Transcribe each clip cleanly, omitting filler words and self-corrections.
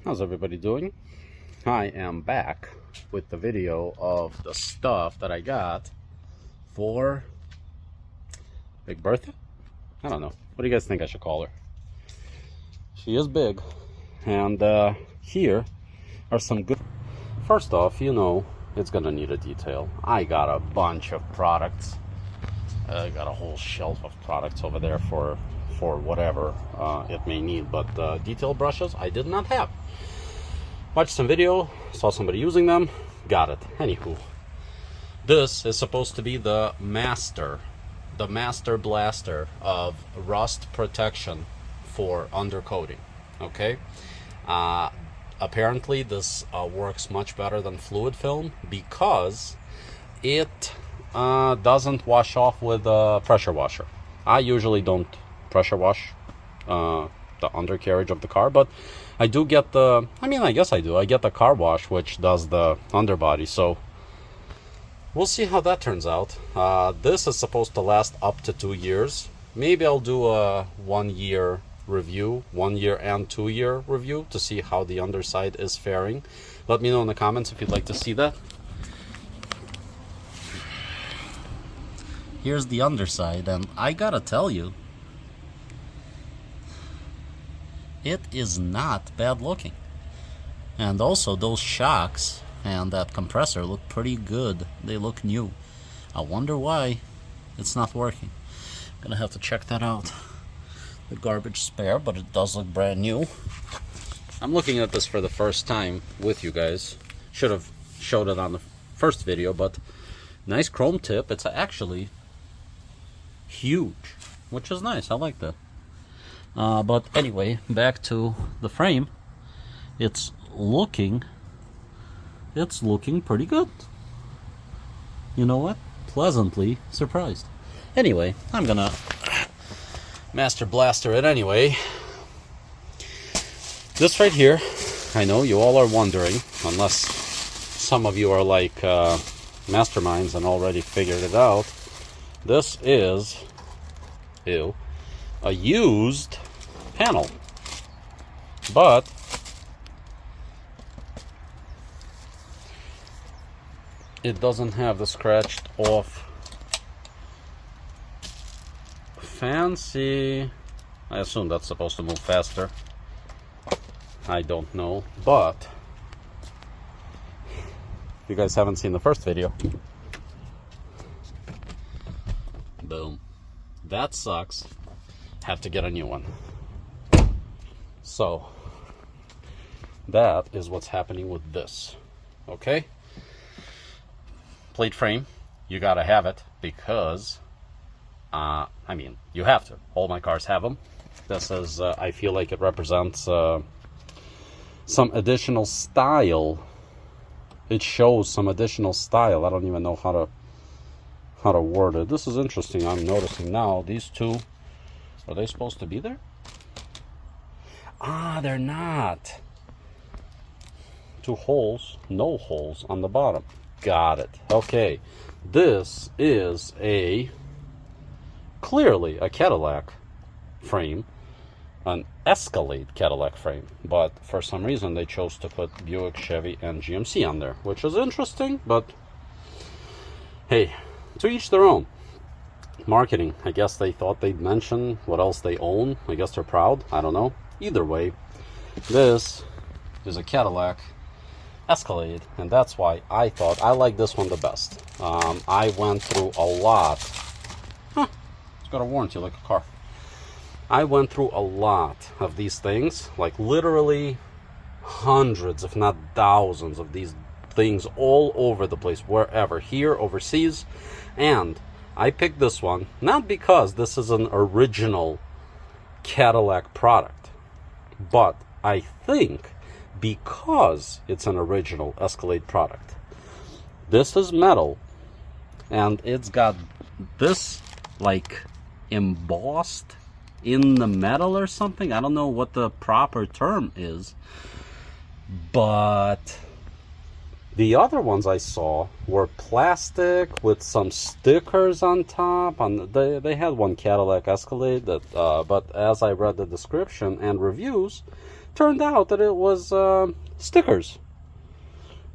How's everybody doing? I am back with the video of the stuff that I got for Big Bertha? I don't know. What do you guys think I should call her? She is big. And here are some good... First off, you know, it's gonna need a detail. I got a bunch of products. I got a whole shelf of products over there for whatever it may need, but detail brushes I did not have. Watched some video, saw somebody using them, got it. Anywho, this is supposed to be the master blaster of rust protection for undercoating. Okay, apparently this works much better than fluid film because it doesn't wash off with a pressure washer. I usually don't pressure wash the undercarriage of the car, but I do get the, I guess I do. I get the car wash, which does the underbody, so we'll see how that turns out. This is supposed to last up to 2 years. Maybe I'll do a 1 year review, 1 year and 2 year review to see how the underside is faring. Let me know in the comments if you'd like to see that. Here's the underside, and I gotta tell you, it is not bad looking. And also those shocks and that compressor look pretty good. They look new. I wonder why it's not working. Gonna have to check that out. The garbage spare, but it does look brand new. I'm looking at this for the first time with you guys. Should have showed it on the first video, but nice chrome tip. It's actually huge, which is nice. I like that. But anyway, back to the frame. It's looking pretty good. You know what? Pleasantly surprised. Anyway, I'm gonna master blaster it anyway. This right here, I know you all are wondering, unless some of you are like masterminds and already figured it out. This is a used panel, but it doesn't have the scratched off fancy. I assume that's supposed to move faster. I don't know, but if you guys haven't seen the first video, boom, that sucks. Have to get a new one. So that is what's happening with this. Okay, plate frame, you gotta have it because you have to. All my cars have them. This is I feel like it represents some additional style. It shows some additional style. I don't even know how to word it. This is interesting. I'm noticing now these two, are they supposed to be there? Ah, they're not. 2 holes, no holes on the bottom. Got it. Okay, this is clearly a Cadillac frame, an Escalade Cadillac frame, but for some reason they chose to put Buick, Chevy, and GMC on there, which is interesting, but hey, to each their own. Marketing, I guess they thought they'd mention what else they own. I guess they're proud. I don't know. Either way, this is a Cadillac Escalade, and that's why I thought I like this one the best. I went through a lot. It's got a warranty like a car. I went through a lot of these things, like literally hundreds, if not thousands of these things all over the place, wherever, here, overseas, and I picked this one not because this is an original Cadillac product, but I think because it's an original Escalade product. This is metal, and it's got this like embossed in the metal or something. I don't know what the proper term is, but The other ones I saw were plastic with some stickers on top. They had one Cadillac Escalade that, but as I read the description and reviews, turned out that it was stickers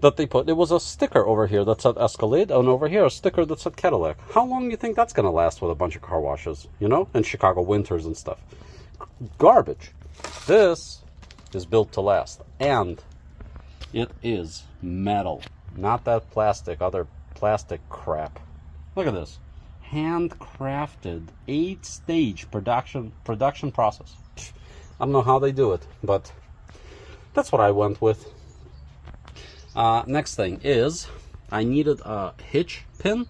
that they put. It was a sticker over here that said Escalade, and over here a sticker that said Cadillac. How long do you think that's gonna last with a bunch of car washes? You know, in Chicago winters and stuff. Garbage. This is built to last, and it is metal, not that plastic, other plastic crap. Look at this. Handcrafted 8-stage production process. I don't know how they do it, but that's what I went with. Next thing is I needed a hitch pin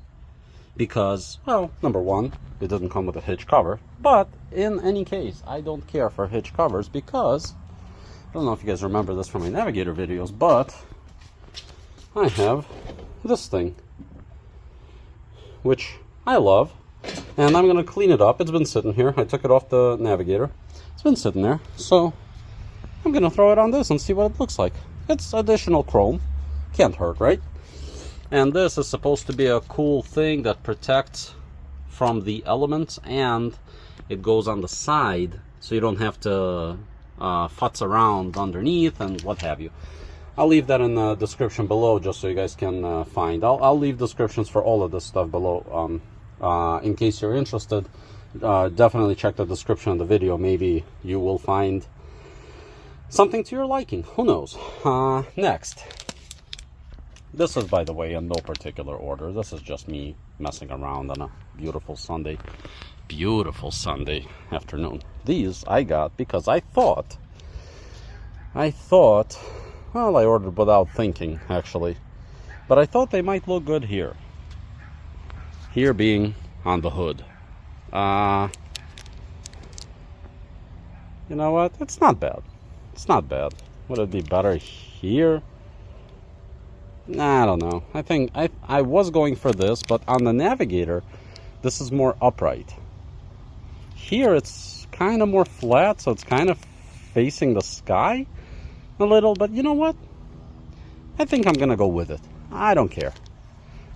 because, well, number one, it didn't come with a hitch cover, but in any case, I don't care for hitch covers because I don't know if you guys remember this from my Navigator videos, but I have this thing, which I love, and I'm going to clean it up. It's been sitting here. I took it off the Navigator. It's been sitting there, so I'm going to throw it on this and see what it looks like. It's additional chrome. Can't hurt, right? And this is supposed to be a cool thing that protects from the elements, and it goes on the side, so you don't have to futz around underneath and what have you. I'll leave that in the description below just so you guys can find. I'll leave descriptions for all of this stuff below in case you're interested. Definitely check the description of the video. Maybe you will find something to your liking. Who knows? Next. This is, by the way, in no particular order. This is just me messing around on a beautiful Sunday afternoon. These I got because I thought, well, I ordered without thinking, actually. But I thought they might look good here. Here being on the hood. You know what? It's not bad. It's not bad. Would it be better here? Nah, I don't know. I think I was going for this, but on the Navigator, this is more upright. Here it's kind of more flat, so it's kind of facing the sky a little, but you know what? I think I'm gonna go with it. I don't care.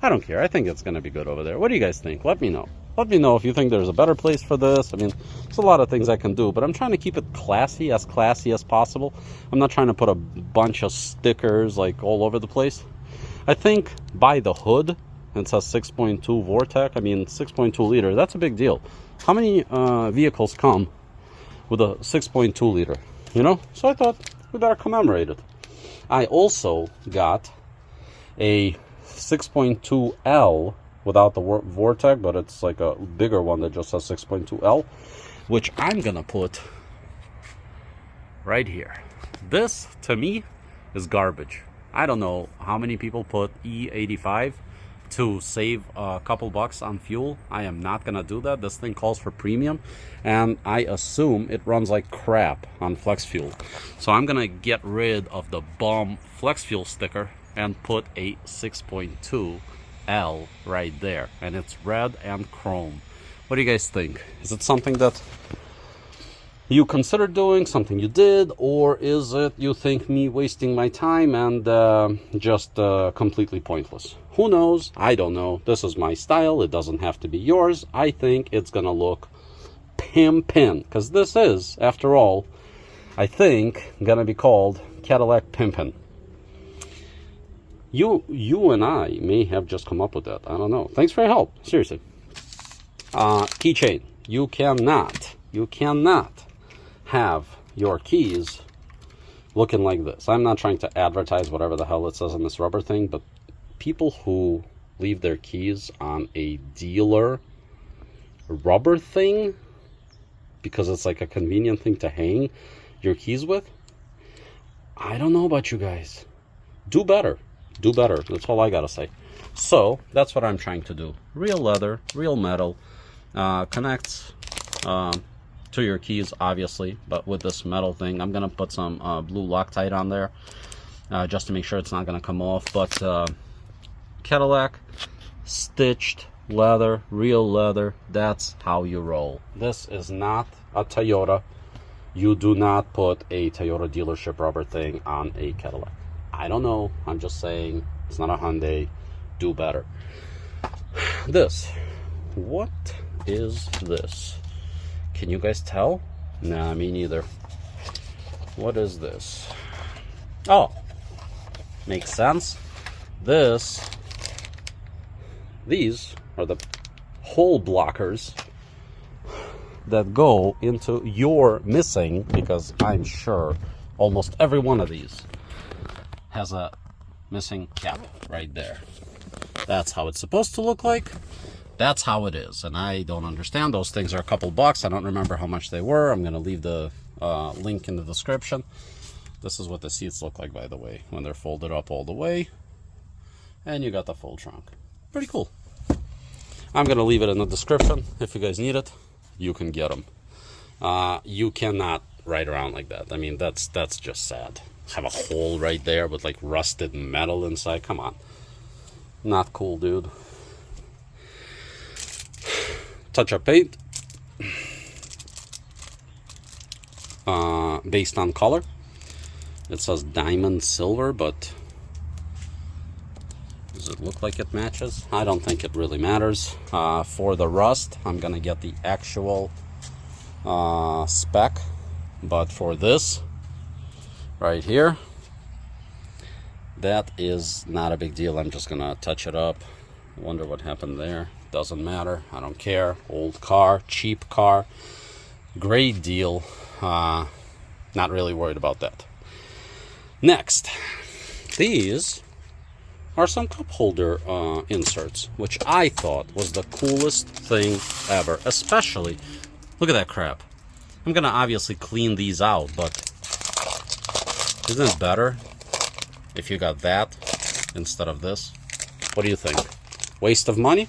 I think it's gonna be good over there. What do you guys think? Let me know. Let me know if you think there's a better place for this. I mean, there's a lot of things I can do, but I'm trying to keep it classy as possible. I'm not trying to put a bunch of stickers like all over the place. I think by the hood, it says 6.2 Vortec. I mean, 6.2 liter, that's a big deal. How many vehicles come with a 6.2 liter? You know? So I thought we better commemorate it. I also got a 6.2L without the Vortec, but it's like a bigger one that just says 6.2L, which I'm gonna put right here. This, to me, is garbage. I don't know how many people put E85 to save a couple bucks on fuel. I am not gonna do that. This thing calls for premium, and I assume it runs like crap on flex fuel. So I'm gonna get rid of the bum flex fuel sticker and put a 6.2L right there, and it's red and chrome. What do you guys think? Is it something that you consider doing, something you did, or is it you think me wasting my time and just completely pointless? Who knows? I don't know. This is my style. It doesn't have to be yours. I think it's gonna look Pimpin, because this is, after all, I think gonna be called Cadillac Pimpin. You and I may have just come up with that. I don't know. Thanks for your help. Seriously. Keychain. You cannot have your keys looking like this. I'm not trying to advertise whatever the hell it says on this rubber thing, but people who leave their keys on a dealer rubber thing because it's like a convenient thing to hang your keys with, I don't know about you guys. Do better. Do better. That's all I gotta say. So that's what I'm trying to do. Real leather, real metal, connects to your keys, obviously, but with this metal thing, I'm gonna put some blue Loctite on there just to make sure it's not gonna come off. But Cadillac stitched leather, real leather, that's how you roll. This is not a Toyota. You do not put a Toyota dealership rubber thing on a Cadillac. I don't know. I'm just saying it's not a Hyundai. Do better. This. What is this? Can you guys tell? Nah, me neither. What is this? Oh, makes sense. These are the hole blockers that go into your missing, because I'm sure almost every one of these has a missing cap right there. That's how it's supposed to look like. That's how it is, and I don't understand. Those things are a couple bucks. I don't remember how much they were. I'm gonna leave the link in the description. This is what the seats look like, by the way, when they're folded up all the way, and you got the full trunk. Pretty cool. I'm gonna leave it in the description. If you guys need it, you can get them. You cannot ride around like that. I mean, that's just sad. Have a hole right there with like rusted metal inside. Come on, not cool, dude. Touch-up paint, based on color. It says diamond silver, but does it look like it matches? I don't think it really matters. For the rust, I'm gonna get the actual spec, but for this right here, that is not a big deal. I'm just gonna touch it up. I wonder what happened there. Doesn't matter. I don't care. Old car, cheap car, great deal. Not really worried about that. Next, these are some cup holder inserts, which I thought was the coolest thing ever. Especially, look at that crap. I'm gonna obviously clean these out, but isn't it better if you got that instead of this? What do you think? Waste of money?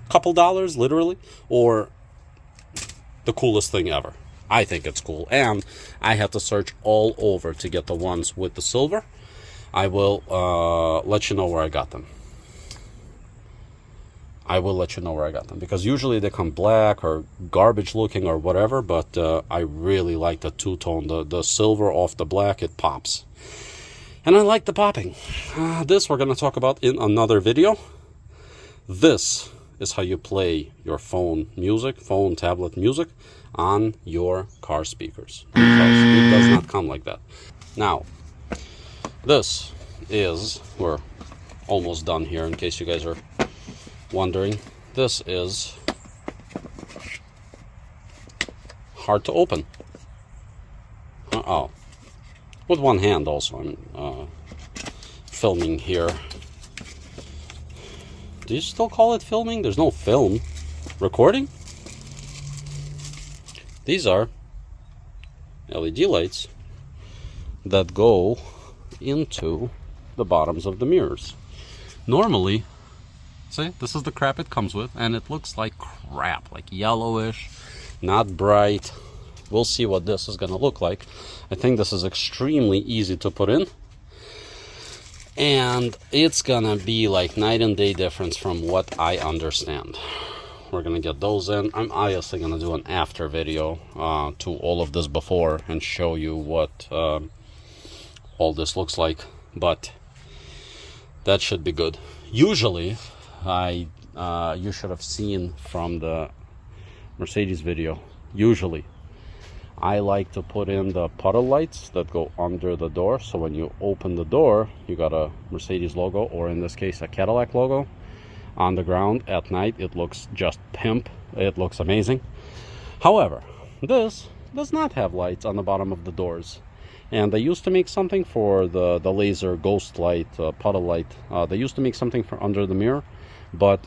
Couple dollars, literally? Or the coolest thing ever? I think it's cool, and I had to search all over to get the ones with the silver. I will let you know where I got them. I will let you know where I got them, because usually they come black or garbage looking or whatever, but I really like the two-tone, the silver off the black. It pops, and I like the popping. This we're going to talk about in another video. This is how you play your phone music, tablet music on your car speakers, because it does not come like that. Now, this is, we're almost done here in case you guys are wondering. This is hard to open. Oh, with one hand also. I'm filming here. Do you still call it filming? There's no film. Recording? These are LED lights that go into the bottoms of the mirrors. Normally, see, this is the crap it comes with, and it looks like crap, like yellowish, not bright. We'll see what this is gonna look like. I think this is extremely easy to put in, and it's gonna be like night and day difference from what I understand. We're gonna get those in. I'm obviously gonna do an after video to all of this before and show you what all this looks like, but that should be good. Usually, you should have seen from the Mercedes video, usually I like to put in the puddle lights that go under the door, so when you open the door, you got a Mercedes logo, or in this case a Cadillac logo on the ground. At night it looks just pimp. It looks amazing. However, this does not have lights on the bottom of the doors, and they used to make something for the laser ghost light, puddle light. They used to make something for under the mirror, but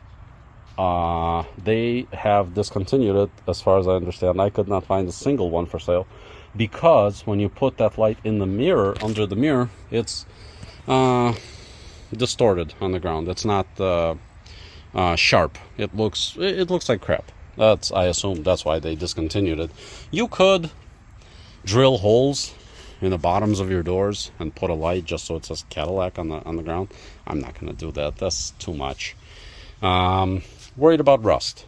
they have discontinued it, as far as I understand. I could not find a single one for sale, because when you put that light in the mirror, under the mirror, it's distorted on the ground. It's not sharp. It looks like crap. I assume that's why they discontinued it. You could drill holes in the bottoms of your doors and put a light just so it says Cadillac on the ground. I'm not gonna do that. That's too much. Worried about rust.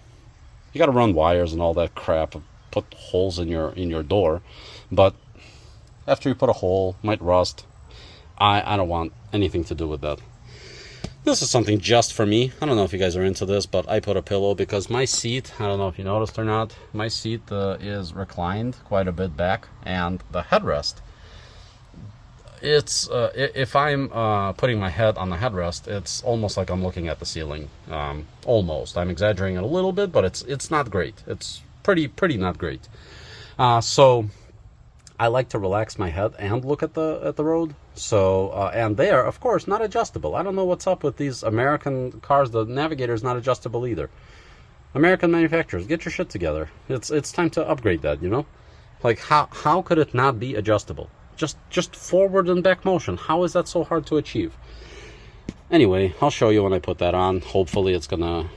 You got to run wires and all that crap, put holes in your door, but after you put a hole, might rust. I don't want anything to do with that. This is something just for me. I don't know if you guys are into this, but I put a pillow because my seat, I don't know if you noticed or not, my seat is reclined quite a bit back, and the headrest, it's if I'm putting my head on the headrest, it's almost like I'm looking at the ceiling. Almost. I'm exaggerating it a little bit, but it's not great. It's pretty not great. So I like to relax my head and look at the road. So and they are, of course, not adjustable. I don't know what's up with these American cars. The Navigator is not adjustable either. American manufacturers, get your shit together. It's time to upgrade that, you know? Like, how could it not be adjustable? Just forward and back motion. How is that so hard to achieve? Anyway, I'll show you when I put that on. Hopefully it's gonna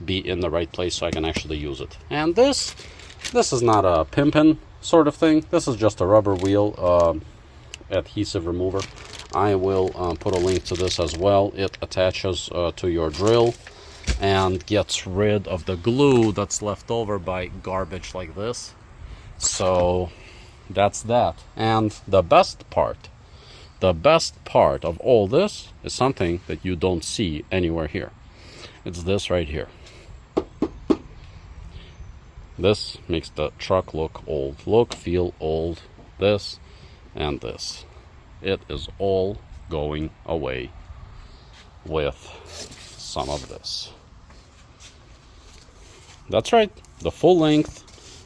be in the right place so I can actually use it. And this is not a Pimpin sort of thing. This is just a rubber wheel adhesive remover. I will put a link to this as well. It attaches to your drill and gets rid of the glue that's left over by garbage like this. So that's that. And the best part of all this is something that you don't see anywhere here. It's this right here. This makes the truck look old, feel old. This and this. It is all going away with some of this. That's right, the full length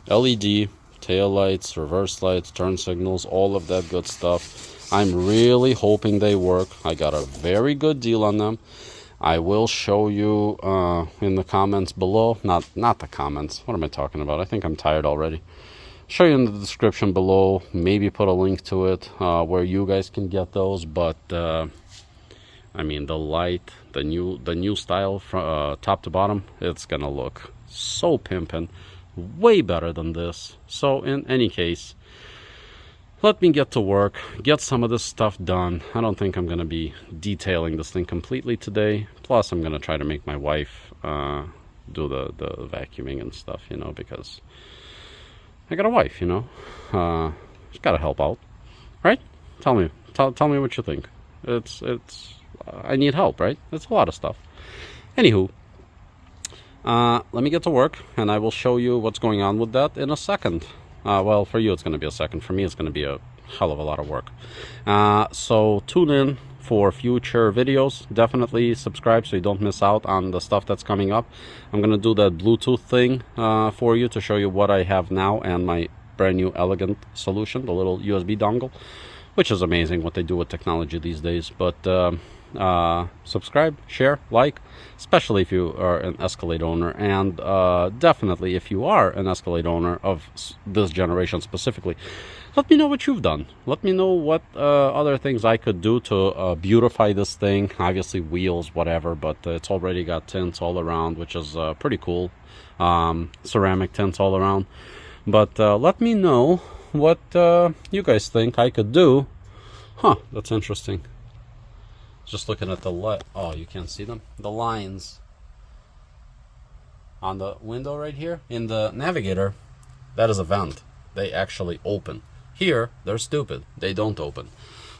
LED tail lights, reverse lights, turn signals, all of that good stuff. I'm really hoping they work. I got a very good deal on them. I will show you in the comments below. Not the comments. What am I talking about? I think I'm tired already. Show you in the description below. Maybe put a link to it where you guys can get those. But I mean, the light, the new style from top to bottom, it's gonna look so pimpin', way better than this. So in any case, let me get to work, get some of this stuff done. I don't think I'm going to be detailing this thing completely today. Plus, I'm going to try to make my wife do the vacuuming and stuff, you know, because I got a wife, you know. She's got to help out, right? Tell me what you think. I need help, right? It's a lot of stuff. Anywho, let me get to work, and I will show you what's going on with that in a second. Well, for you it's going to be a second. For me it's going to be a hell of a lot of work. So tune in for future videos. Definitely subscribe so you don't miss out on the stuff that's coming up. I'm going to do that Bluetooth thing for you to show you what I have now and my brand new elegant solution, the little USB dongle, which is amazing what they do with technology these days. But subscribe, share, like, especially if you are an Escalade owner, and definitely if you are an Escalade owner of this generation specifically, let me know what you've done. Let me know what other things I could do to beautify this thing. Obviously wheels, whatever, but it's already got tints all around, which is pretty cool. Ceramic tints all around. But let me know what you guys think I could do. Huh, that's interesting. Just looking at the light. Oh, you can't see them? The lines on the window right here. In the Navigator, that is a vent. They actually open. Here, they're stupid. They don't open.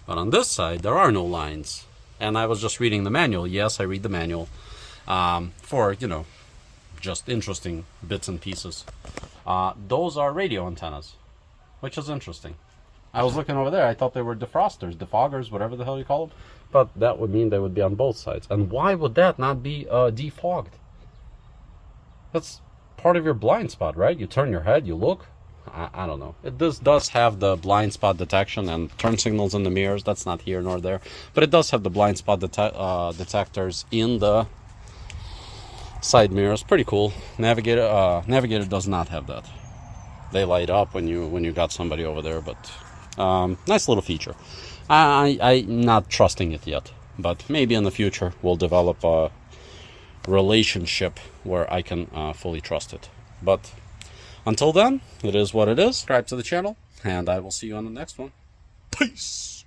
But on this side, there are no lines. And I was just reading the manual. Yes, I read the manual. For, you know, just interesting bits and pieces. Those are radio antennas, which is interesting. I was looking over there. I thought they were defrosters, defoggers, whatever the hell you call them. But that would mean they would be on both sides. And why would that not be defogged? That's part of your blind spot, right? You turn your head, you look. I don't know. This does have the blind spot detection and turn signals in the mirrors. That's not here nor there. But it does have the blind spot detectors in the side mirrors. Pretty cool. Navigator does not have that. They light up when you got somebody over there, but nice little feature. I'm not trusting it yet, but maybe in the future we'll develop a relationship where I can fully trust it. But until then, it is what it is. Subscribe to the channel, and I will see you on the next one. Peace!